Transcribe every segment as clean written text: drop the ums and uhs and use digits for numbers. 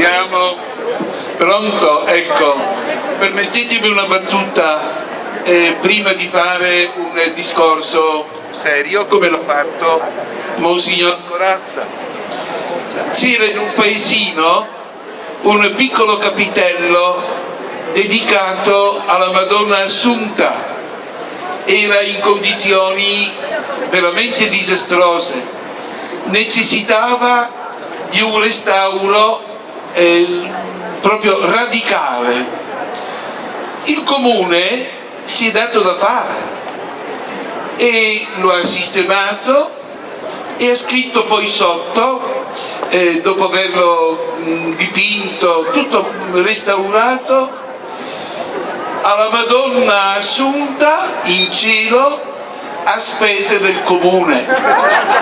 Siamo pronto? Ecco, permettetemi una battuta prima di fare un discorso serio come l'ha fatto Monsignor Corazza. C'era in un paesino un piccolo capitello dedicato alla Madonna Assunta, era in condizioni veramente disastrose, necessitava di un restauro proprio radicale. Il comune si è dato da fare e lo ha sistemato e ha scritto poi sotto, dopo averlo dipinto, tutto restaurato: alla Madonna Assunta in cielo a spese del comune.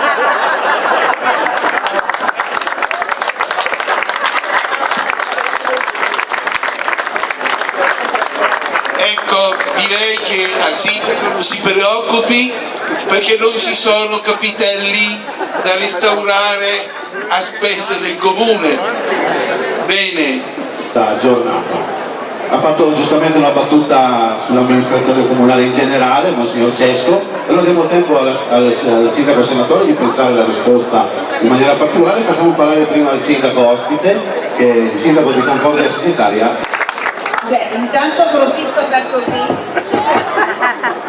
Ecco, direi che al sindaco non si preoccupi, perché non ci sono capitelli da restaurare a spese del comune. Bene. Giornata. Ha fatto giustamente una battuta sull'amministrazione comunale in generale, Monsignor Cesco, e lo diamo tempo al sindaco senatore di pensare alla risposta in maniera particolare. Facciamo parlare prima al sindaco ospite, che è il sindaco di Concordia Sanitaria. Intanto approfitto da così,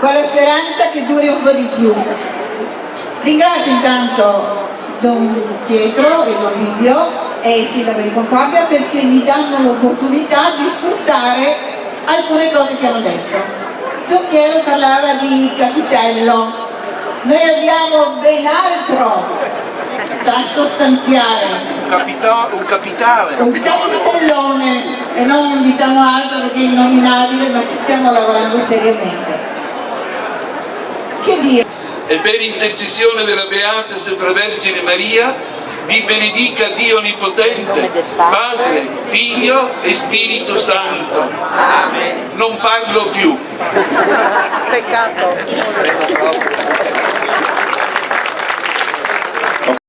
con la speranza che duri un po' di più. Ringrazio intanto Don Pietro e Don Livio e il sindaco di Concordia, perché mi danno l'opportunità di sfruttare alcune cose che hanno detto. Don Piero parlava di capitello, noi abbiamo ben altro da sostanziare. Un capitellone, e non diciamo altro perché è innominabile, ma ci stiamo lavorando seriamente. Che dire? E per intercessione della Beata Sempre Vergine Maria vi benedica Dio Onnipotente, Padre, Figlio e Spirito Santo. Amen. Non parlo più. Peccato.